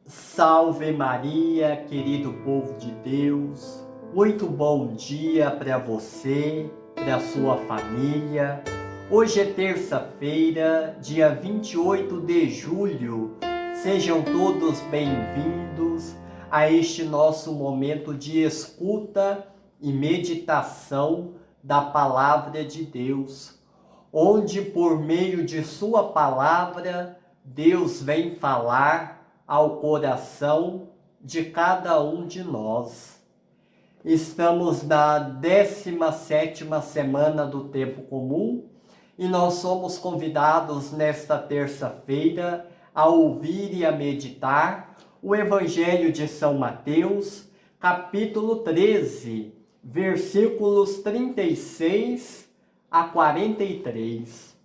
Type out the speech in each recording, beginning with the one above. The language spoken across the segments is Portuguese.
Salve Maria, querido povo de Deus, muito bom dia para você, para sua família. Hoje é terça-feira, dia 28 de julho. Sejam todos bem-vindos a este nosso momento de escuta e meditação da Palavra de Deus, onde por meio de sua palavra, Deus vem falar ao coração de cada um de nós. Estamos na 17ª semana do Tempo Comum e nós somos convidados nesta terça-feira a ouvir e a meditar o Evangelho de São Mateus, capítulo 13, versículos 36 a 43.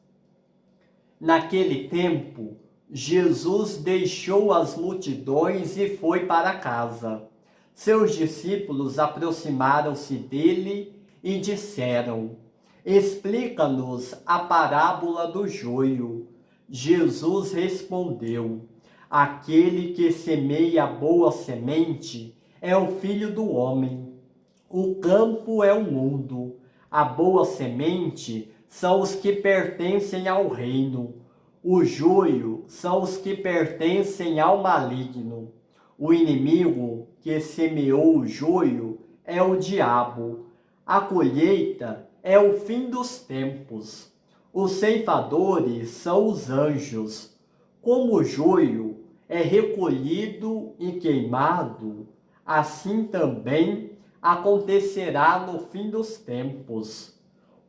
Naquele tempo, Jesus deixou as multidões e foi para casa. Seus discípulos aproximaram-se dele e disseram: Explica-nos a parábola do joio. Jesus respondeu: Aquele que semeia a boa semente é o Filho do Homem. O campo é o mundo. A boa semente são os que pertencem ao reino. O joio são os que pertencem ao maligno. O inimigo que semeou o joio é o diabo. A colheita é o fim dos tempos. Os ceifadores são os anjos. Como o joio é recolhido e queimado, assim também acontecerá no fim dos tempos.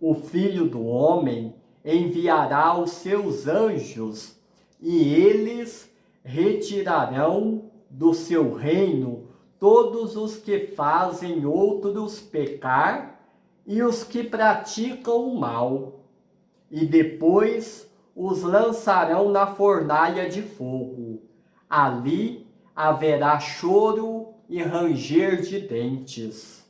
O Filho do Homem enviará os seus anjos e eles retirarão do seu reino todos os que fazem outros pecar e os que praticam o mal, e depois os lançarão na fornalha de fogo. Ali haverá choro e ranger de dentes.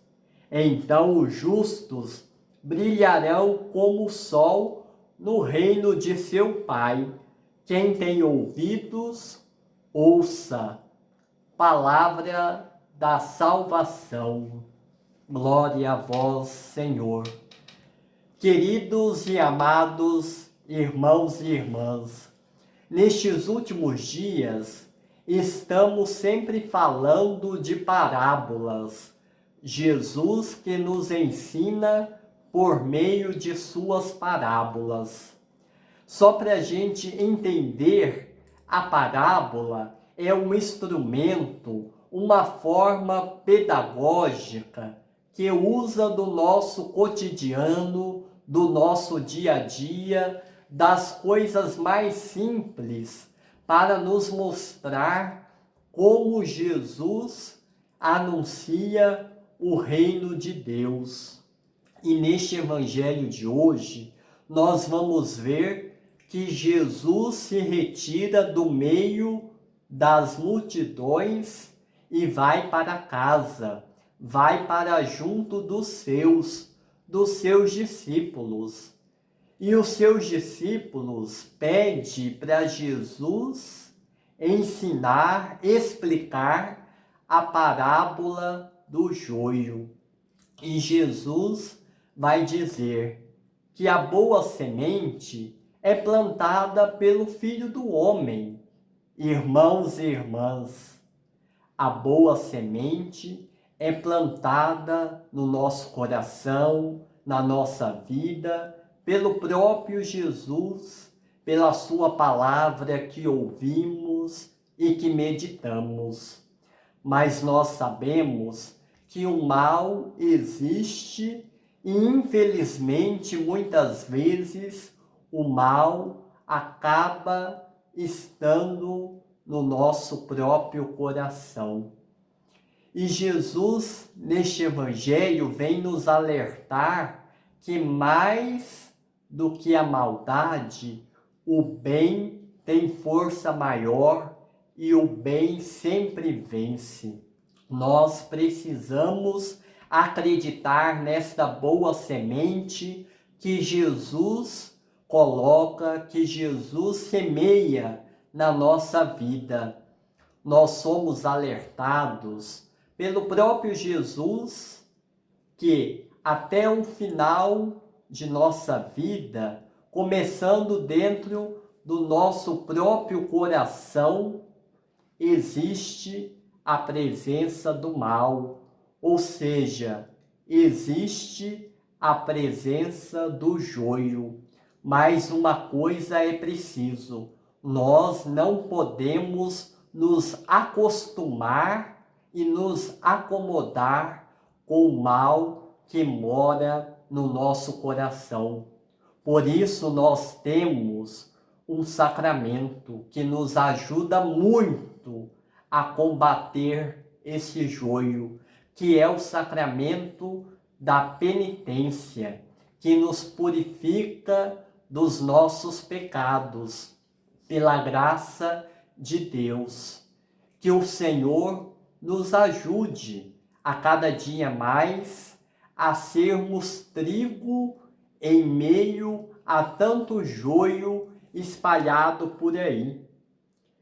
Então os justos brilharão como o sol no reino de seu Pai. Quem tem ouvidos, ouça. Palavra da salvação. Glória a vós, Senhor. Queridos e amados irmãos e irmãs, nestes últimos dias estamos sempre falando de parábolas. Jesus que nos ensina por meio de suas parábolas. Só para a gente entender, a parábola é um instrumento, uma forma pedagógica que usa do nosso cotidiano, do nosso dia a dia, das coisas mais simples, para nos mostrar como Jesus anuncia o reino de Deus. E neste evangelho de hoje, nós vamos ver que Jesus se retira do meio das multidões e vai para casa, vai para junto dos seus discípulos. E os seus discípulos pedem para Jesus ensinar, explicar a parábola do joio. E Jesus vai dizer que a boa semente é plantada pelo Filho do Homem. Irmãos e irmãs, a boa semente é plantada no nosso coração, na nossa vida, pelo próprio Jesus, pela sua palavra que ouvimos e que meditamos. Mas nós sabemos que o mal existe e, infelizmente, muitas vezes o mal acaba estando no nosso próprio coração. E Jesus, neste evangelho, vem nos alertar que mais do que a maldade, o bem tem força maior e o bem sempre vence. Nós precisamos acreditar nesta boa semente que Jesus coloca, que Jesus semeia na nossa vida. nós somos alertados pelo próprio Jesus que até o final de nossa vida, começando dentro do nosso próprio coração, existe a presença do mal, ou seja, existe a presença do joio. Mas uma coisa é preciso: nós não podemos nos acostumar e nos acomodar com o mal que mora no nosso coração. Por isso nós temos um sacramento que nos ajuda muito a combater esse joio, que é o sacramento da penitência, que nos purifica dos nossos pecados, pela graça de Deus. Que o Senhor nos ajude a cada dia mais a sermos trigo em meio a tanto joio espalhado por aí.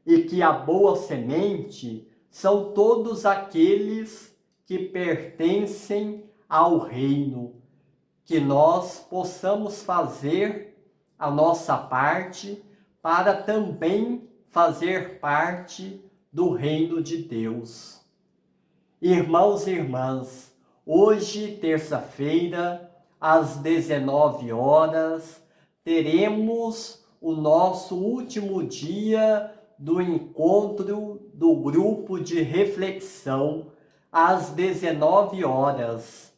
E que a boa semente são todos aqueles que pertencem ao reino. Que nós possamos fazer a nossa parte para também fazer parte do reino de Deus. Irmãos e irmãs, hoje, terça-feira, às 19 horas, teremos o nosso último dia do encontro do grupo de reflexão, às 19 horas.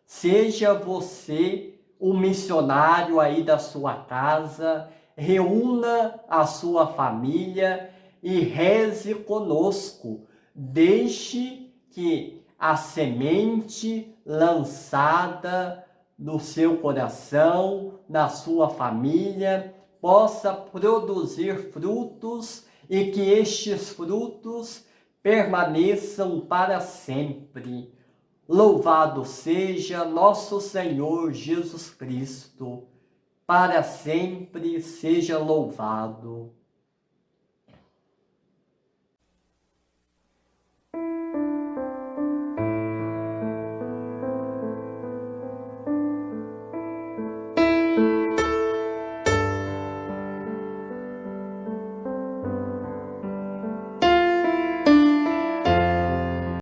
Seja você um missionário aí da sua casa, reúna a sua família e reze conosco. Deixe que a semente lançada no seu coração, na sua família, possa produzir frutos e que estes frutos permaneçam para sempre. Louvado seja nosso Senhor Jesus Cristo, para sempre seja louvado.